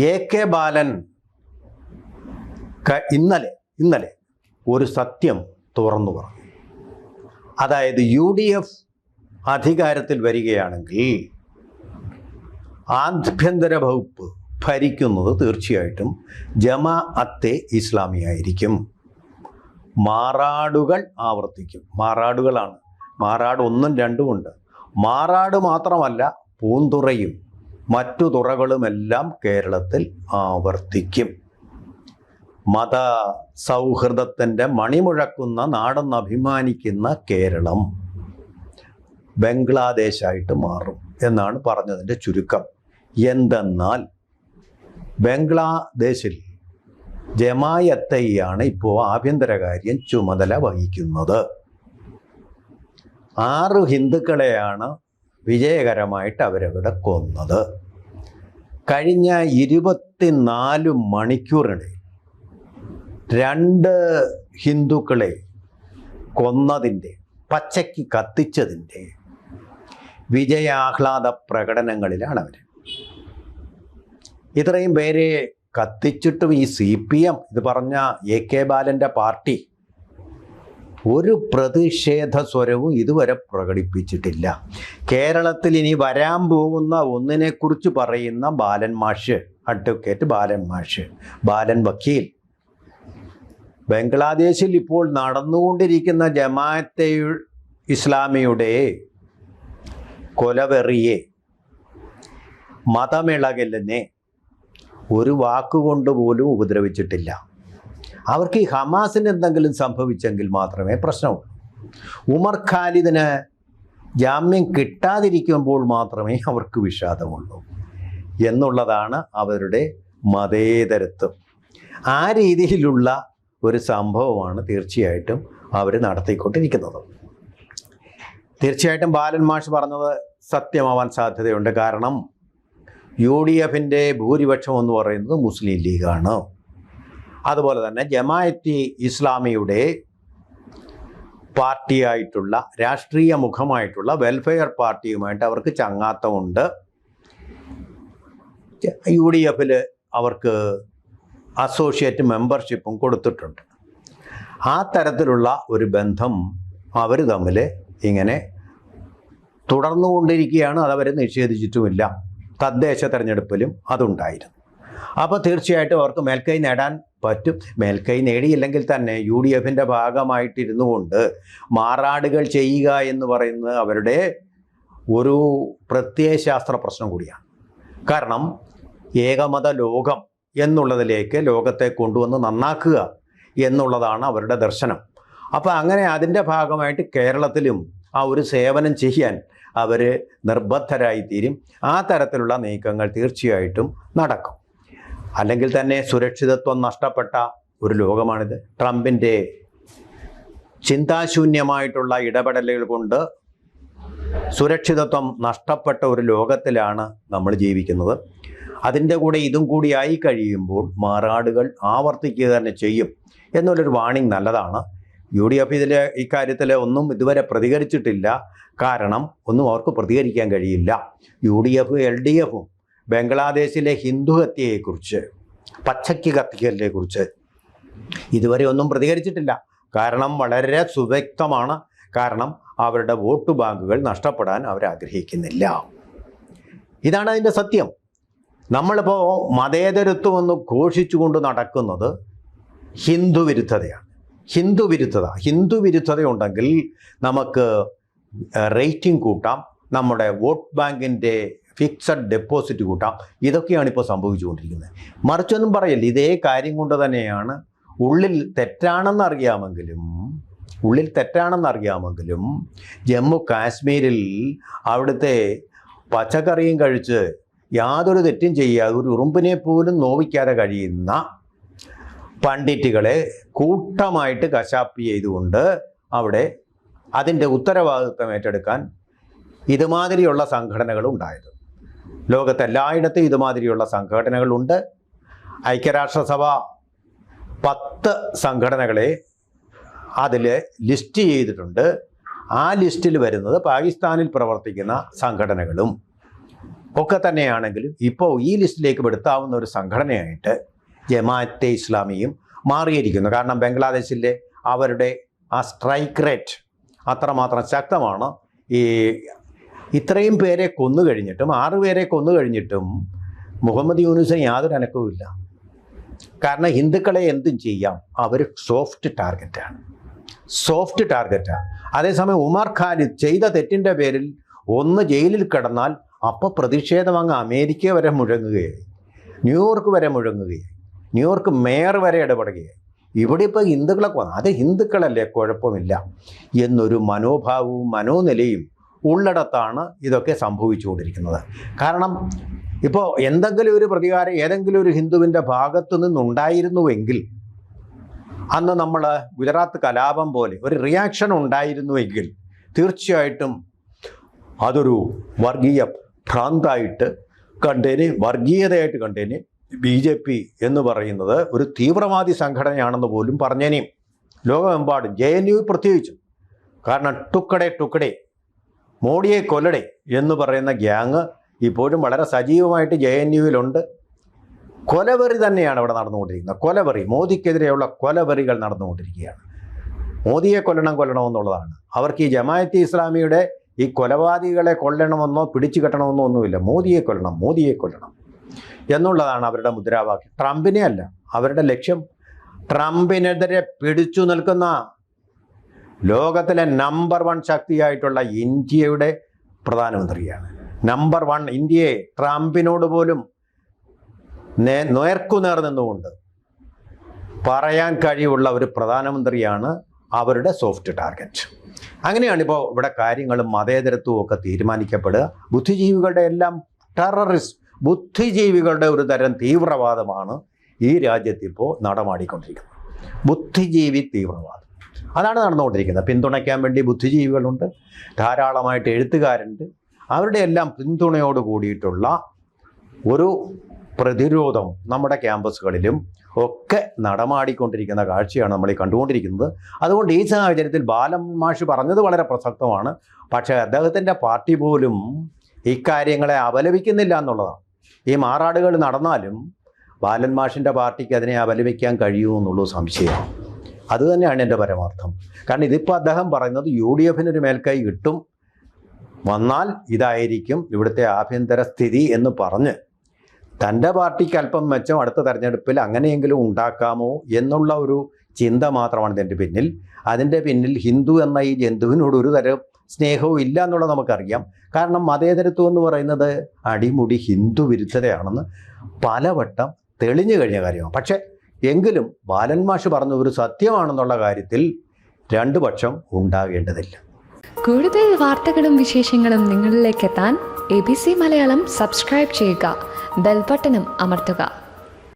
AK. ബാലൻ ഇന്നലെ ഒരു സത്യം തുറന്നു പറഞ്ഞു. അതായത് UDF അധികാരത്തിൽ വരികയാണെങ്കിൽ ആഭ്യന്തര വകുപ്പ് ഭരിക്കുന്നത് തീർച്ചയായിട്ടും ജമാഅത്തെ ഇസ്ലാമി ആയിരിക്കും. മാറാടുകൾ ആവർത്തിക്കും. മാറാടുകളാണ്. മാറാട് 1ഉം 2ഉം ഉണ്ട്. മാറാട് മാത്രമല്ല, പൂന്തുറയും മറ്റു തുറകളുമെല്ലാം കേരളത്തിൽ ആവർത്തിക്കും. മത സൗഹൃദത്തിൻ്റെ മണിമുഴക്കുന്ന നാടെന്ന് അഭിമാനിക്കുന്ന കേരളം ബംഗ്ലാദേശായിട്ട് മാറും എന്നാണ് പറഞ്ഞതിൻ്റെ ചുരുക്കം. എന്തെന്നാൽ ബംഗ്ലാദേശിൽ ജമാഅത്തെയാണ് ഇപ്പോൾ ആഭ്യന്തരകാര്യം ചുമതല വഹിക്കുന്നത്. 6 ഹിന്ദുക്കളെയാണ് വിജയകരമായിട്ട് അവരവിടെ കൊന്നത്. കഴിഞ്ഞ 24 മണിക്കൂറിനിടെ 2 ഹിന്ദുക്കളെ കൊന്നതിൻ്റെ, പച്ചയ്ക്ക് കത്തിച്ചതിൻ്റെ വിജയാഹ്ലാദ പ്രകടനങ്ങളിലാണ് അവർ. ഇത്രയും പേരെ കത്തിച്ചിട്ടും ഈ CPM ഇത് പറഞ്ഞ എ.കെ. ബാലൻ്റെ പാർട്ടി ഒരു പ്രതിഷേധ സ്വരവും ഇതുവരെ പ്രകടിപ്പിച്ചിട്ടില്ല. കേരളത്തിൽ ഇനി വരാൻ പോകുന്ന ഒന്നിനെക്കുറിച്ച് പറയുന്ന ബാലൻ മാഷ്, അഡ്വക്കേറ്റ് ബാലൻ മാഷ്, ബാലൻ വക്കീൽ, ബംഗ്ലാദേശിൽ ഇപ്പോൾ നടന്നുകൊണ്ടിരിക്കുന്ന ജമാഅത്തെ ഇസ്ലാമിയുടെ കൊലവെറിയെ, മതമിളകലിനെ ഒരു വാക്കുകൊണ്ട് പോലും ഉപദ്രവിച്ചിട്ടില്ല. അവർക്ക് ഈ ഹമാസിന് എന്തെങ്കിലും സംഭവിച്ചെങ്കിൽ മാത്രമേ പ്രശ്നമുള്ളൂ. ഉമർ ഖാലിദിന് ജാമ്യം കിട്ടാതിരിക്കുമ്പോൾ മാത്രമേ അവർക്ക് വിഷാദമുള്ളൂ എന്നുള്ളതാണ് അവരുടെ മതേതരത്വം. ആ രീതിയിലുള്ള ഒരു സംഭവമാണ് തീർച്ചയായിട്ടും അവർ നടത്തിക്കൊണ്ടിരിക്കുന്നത്. തീർച്ചയായിട്ടും ബാലൻ മാഷ് പറഞ്ഞത് സത്യമാവാൻ സാധ്യതയുണ്ട്. കാരണം UDFൻ്റെ ഭൂരിപക്ഷം എന്ന് പറയുന്നത് മുസ്ലിം ലീഗാണ്. അതുപോലെ തന്നെ ജമാഅത്തെ ഇസ്ലാമിയുടെ പാർട്ടിയായിട്ടുള്ള, രാഷ്ട്രീയ മുഖമായിട്ടുള്ള വെൽഫെയർ പാർട്ടിയുമായിട്ട് അവർക്ക് ചങ്ങാത്തമുണ്ട്. UDFൽ അവർക്ക് അസോസിയേറ്റ് മെമ്പർഷിപ്പും കൊടുത്തിട്ടുണ്ട്. ആ തരത്തിലുള്ള ഒരു ബന്ധം അവർ തമ്മിൽ ഇങ്ങനെ തുടർന്നുകൊണ്ടിരിക്കുകയാണ്. അതവർ നിഷേധിച്ചിട്ടുമില്ല. തദ്ദേശ തെരഞ്ഞെടുപ്പിലും അതുണ്ടായിരുന്നു. അപ്പോൾ തീർച്ചയായിട്ടും അവർക്ക് മേൽക്കൈ നേടാൻ പറ്റും. മേൽക്കൈ നേടിയില്ലെങ്കിൽ തന്നെ UDFൻ്റെ ഭാഗമായിട്ടിരുന്നു കൊണ്ട് മാറാടുകൾ ചെയ്യുക എന്ന് പറയുന്നത് അവരുടെ ഒരു പ്രത്യയശാസ്ത്ര പ്രശ്നം കൂടിയാണ്. കാരണം ഏകമത ലോകം എന്നുള്ളതിലേക്ക് ലോകത്തെ കൊണ്ടുവന്ന് നന്നാക്കുക എന്നുള്ളതാണ് അവരുടെ ദർശനം. അപ്പോൾ അങ്ങനെ അതിൻ്റെ ഭാഗമായിട്ട് കേരളത്തിലും ആ ഒരു സേവനം ചെയ്യാൻ അവർ നിർബദ്ധരായിത്തീരും. ആ തരത്തിലുള്ള നീക്കങ്ങൾ തീർച്ചയായിട്ടും നടക്കും. അല്ലെങ്കിൽ തന്നെ സുരക്ഷിതത്വം നഷ്ടപ്പെട്ട ഒരു ലോകമാണിത്. ട്രംപിൻ്റെ ചിന്താശൂന്യമായിട്ടുള്ള ഇടപെടലുകൾ കൊണ്ട് സുരക്ഷിതത്വം നഷ്ടപ്പെട്ട ഒരു ലോകത്തിലാണ് നമ്മൾ ജീവിക്കുന്നത്. അതിൻ്റെ കൂടെ ഇതും കൂടി ആയി കഴിയുമ്പോൾ മാറാടുകൾ ആവർത്തിക്കുക തന്നെ ചെയ്യും എന്നുള്ളൊരു വാണിംഗ് നല്ലതാണ്. UDF ഇക്കാര്യത്തിൽ ഒന്നും ഇതുവരെ പ്രതികരിച്ചിട്ടില്ല. കാരണം ഒന്നും അവർക്ക് പ്രതികരിക്കാൻ കഴിയില്ല. UDF LDFും ബംഗ്ലാദേശിലെ ഹിന്ദു ഹത്യയെക്കുറിച്ച്, പച്ചയ്ക്ക് കത്തിക്കലിനെക്കുറിച്ച് ഇതുവരെ ഒന്നും പ്രതികരിച്ചിട്ടില്ല. കാരണം വളരെ സുവ്യക്തമാണ്. കാരണം അവരുടെ വോട്ട് ബാങ്കുകൾ നഷ്ടപ്പെടാൻ അവർ ആഗ്രഹിക്കുന്നില്ല. ഇതാണ് അതിൻ്റെ സത്യം. നമ്മളിപ്പോൾ മതേതരത്വം എന്ന് ഘോഷിച്ചുകൊണ്ട് നടക്കുന്നത് ഹിന്ദു വിരുദ്ധതയാണ്. ഹിന്ദു വിരുദ്ധത ഉണ്ടെങ്കിൽ നമുക്ക് റേറ്റിംഗ് കൂട്ടാം, നമ്മുടെ വോട്ട് ബാങ്കിൻ്റെ ഫിക്സഡ് ഡെപ്പോസിറ്റ് കൂട്ടാം. ഇതൊക്കെയാണ് ഇപ്പോൾ സംഭവിച്ചുകൊണ്ടിരിക്കുന്നത്. മറിച്ചൊന്നും പറയില്ല. ഇതേ കാര്യം കൊണ്ട് തന്നെയാണ് ഉള്ളിൽ തെറ്റാണെന്നറിയാമെങ്കിലും ജമ്മു കാശ്മീരിൽ അവിടുത്തെ പച്ചക്കറിയും കഴിച്ച് യാതൊരു തെറ്റും ചെയ്യാതെ ഒരു ഉറുമ്പിനെ പോലും നോവിക്കാതെ കഴിയുന്ന പണ്ഡിറ്റുകളെ കൂട്ടമായിട്ട് കശാപ്പ് ചെയ്തുകൊണ്ട് അവിടെ അതിൻ്റെ ഉത്തരവാദിത്വം ഏറ്റെടുക്കാൻ ഇതുമാതിരിയുള്ള സംഘടനകൾ ഉണ്ടായത്. ലോകത്തെല്ലായിടത്തും ഇതുമാതിരിയുള്ള സംഘടനകളുണ്ട്. ഐക്യരാഷ്ട്രസഭ 10 സംഘടനകളെ അതിൽ ലിസ്റ്റ് ചെയ്തിട്ടുണ്ട്. ആ ലിസ്റ്റിൽ വരുന്നത് പാകിസ്ഥാനിൽ പ്രവർത്തിക്കുന്ന സംഘടനകളും ഒക്കെ തന്നെയാണെങ്കിലും ഇപ്പോൾ ഈ ലിസ്റ്റിലേക്ക് പെടുത്താവുന്ന ഒരു സംഘടനയായിട്ട് ജമാഅത്തെ ഇസ്ലാമിയും മാറിയിരിക്കുന്നു. കാരണം ബംഗ്ലാദേശിലെ അവരുടെ ആ സ്ട്രൈക്ക് റേറ്റ് അത്രമാത്രം ശക്തമാണ്. ഇത്രയും പേരെ കൊന്നു കഴിഞ്ഞിട്ടും 6 പേരെ കൊന്നു കഴിഞ്ഞിട്ടും മുഹമ്മദ് യൂനുസിന് യാതൊരു അനക്കവുമില്ല. കാരണം ഹിന്ദുക്കളെ എന്തും ചെയ്യാം, അവർ സോഫ്റ്റ് ടാർഗറ്റാണ്. അതേസമയം ഉമർ ഖാലിദ് ചെയ്ത തെറ്റിൻ്റെ പേരിൽ ഒന്ന് ജയിലിൽ കിടന്നാൽ അപ്പോൾ പ്രതിഷേധം അങ്ങ് അമേരിക്ക വരെ മുഴങ്ങുകയായി, ന്യൂയോർക്ക് വരെ മുഴങ്ങുകയായി, ന്യൂയോർക്ക് മേയർ വരെ ഇടപെടുകയായി. ഇവിടെ ഇപ്പോൾ ഹിന്ദുക്കളെ അത് ഹിന്ദുക്കളല്ലേ, കുഴപ്പമില്ല എന്നൊരു മനോഭാവവും മനോനിലയും ഉള്ളിടത്താണ് ഇതൊക്കെ സംഭവിച്ചുകൊണ്ടിരിക്കുന്നത്. കാരണം ഇപ്പോൾ എന്തെങ്കിലും ഒരു പ്രതികാരം ഏതെങ്കിലും ഒരു ഹിന്ദുവിൻ്റെ ഭാഗത്തു നിന്നുണ്ടായിരുന്നുവെങ്കിൽ, അന്ന് നമ്മൾ ഗുജറാത്ത് കലാപം പോലെ ഒരു റിയാക്ഷൻ ഉണ്ടായിരുന്നുവെങ്കിൽ തീർച്ചയായിട്ടും അതൊരു വർഗീയ ഭ്രാന്തായിട്ട് കണ്ടേനെ, വർഗീയതയായിട്ട് കണ്ടേനെ. BJP എന്ന് പറയുന്നത് ഒരു തീവ്രവാദി സംഘടനയാണെന്ന് പോലും പറഞ്ഞേനെയും ലോകമെമ്പാടും, JNU പ്രത്യേകിച്ചും. കാരണം ടുക്കടെ മോഡിയെ കൊല്ലടെ എന്ന് പറയുന്ന ഗ്യാങ് ഇപ്പോഴും വളരെ സജീവമായിട്ട് JNUവിലുണ്ട്. കൊലവെറി തന്നെയാണ് അവിടെ നടന്നുകൊണ്ടിരിക്കുന്നത്. കൊലവെറി, മോദിക്കെതിരെയുള്ള കൊലവെറികൾ നടന്നുകൊണ്ടിരിക്കുകയാണ്. മോദിയെ കൊല്ലണമെന്നുള്ളതാണ് അവർക്ക്. ഈ ജമാഅത്തെ ഇസ്ലാമിയുടെ ഈ കൊലപാതകികളെ കൊല്ലണമെന്നോ പിടിച്ചു കെട്ടണമെന്നോ ഒന്നുമില്ല. മോദിയെ കൊല്ലണം എന്നുള്ളതാണ് അവരുടെ മുദ്രാവാക്യം. ട്രംപിനെ അല്ല അവരുടെ ലക്ഷ്യം. ട്രംപിനെതിരെ പിടിച്ചു നിൽക്കുന്ന ലോകത്തിലെ നമ്പർ 1 ശക്തിയായിട്ടുള്ള ഇന്ത്യയുടെ പ്രധാനമന്ത്രിയാണ്. നമ്പർ 1 ഇന്ത്യയെ ട്രംപിനോട് പോലും നേർക്കുനേർ നിന്നുകൊണ്ട് പറയാൻ കഴിവുള്ള ഒരു പ്രധാനമന്ത്രിയാണ് അവരുടെ സോഫ്റ്റ് ടാർഗറ്റ്. അങ്ങനെയാണിപ്പോൾ ഇവിടെ കാര്യങ്ങളും മതേതരത്വവും ഒക്കെ തീരുമാനിക്കപ്പെടുക. ബുദ്ധിജീവികളുടെ എല്ലാം ടെററിസ്റ്റ്, ബുദ്ധിജീവികളുടെ ഒരു തരം തീവ്രവാദമാണ് ഈ രാജ്യത്തിപ്പോൾ നടമാടിക്കൊണ്ടിരിക്കുന്നത്. ബുദ്ധിജീവി തീവ്രവാദം അതാണ് നടന്നുകൊണ്ടിരിക്കുന്നത്. പിന്തുണയ്ക്കാൻ വേണ്ടി ബുദ്ധിജീവികളുണ്ട്, ധാരാളമായിട്ട് എഴുത്തുകാരുണ്ട്. അവരുടെ എല്ലാം പിന്തുണയോട് കൂടിയിട്ടുള്ള ഒരു പ്രതിരോധം നമ്മുടെ ക്യാമ്പസുകളിലും ഒക്കെ നടമാടിക്കൊണ്ടിരിക്കുന്ന കാഴ്ചയാണ് നമ്മൾ ഈ കണ്ടുകൊണ്ടിരിക്കുന്നത്. അതുകൊണ്ട് ഈ സാഹചര്യത്തിൽ ബാലൻ മാഷ് പറഞ്ഞത് വളരെ പ്രസക്തമാണ്. പക്ഷേ അദ്ദേഹത്തിൻ്റെ പാർട്ടി പോലും ഇക്കാര്യങ്ങളെ അപലപിക്കുന്നില്ല എന്നുള്ളതാണ്. ഈ മാറാടുകൾ നടന്നാലും ബാലൻ മാഷിൻ്റെ പാർട്ടിക്ക് അതിനെ അപലപിക്കാൻ കഴിയുമോ എന്നുള്ളൂ സംശയമാണ്. അതുതന്നെയാണ് എൻ്റെ പരമാർത്ഥം. കാരണം ഇതിപ്പോൾ അദ്ദേഹം പറയുന്നത് UDFനൊരു മേൽക്കൈ കിട്ടും, വന്നാൽ ഇതായിരിക്കും ഇവിടുത്തെ ആഭ്യന്തര സ്ഥിതി എന്ന് പറഞ്ഞ് തൻ്റെ പാർട്ടിക്ക് അല്പം മെച്ചം അടുത്ത തെരഞ്ഞെടുപ്പിൽ അങ്ങനെയെങ്കിലും ഉണ്ടാക്കാമോ എന്നുള്ള ഒരു ചിന്ത മാത്രമാണ് ഇതിൻ്റെ പിന്നിൽ. അതിൻ്റെ പിന്നിൽ ഹിന്ദു എന്ന ഈ ജന്തുവിനോട് ഒരു തരം സ്നേഹവും ഇല്ല എന്നുള്ളത് നമുക്കറിയാം. കാരണം മതേതരത്വം എന്ന് പറയുന്നത് അടിമുടി ഹിന്ദു വിരുദ്ധതയാണെന്ന് പലവട്ടം തെളിഞ്ഞു കഴിഞ്ഞ കാര്യമാണ്. പക്ഷേ എങ്കിലും ബാലൻ മാഷ് പറഞ്ഞ ഒരു സത്യമാണെന്നുള്ള കാര്യത്തിൽ രണ്ടു പക്ഷം ഉണ്ടാകേണ്ടതില്ല. കൂടുതൽ വാർത്തകളും വിശേഷങ്ങളും നിങ്ങളിലേക്ക് എത്താൻ ABC മലയാളം സബ്സ്ക്രൈബ് ചെയ്യുക, ബെൽ ബട്ടണും അമർത്തുക.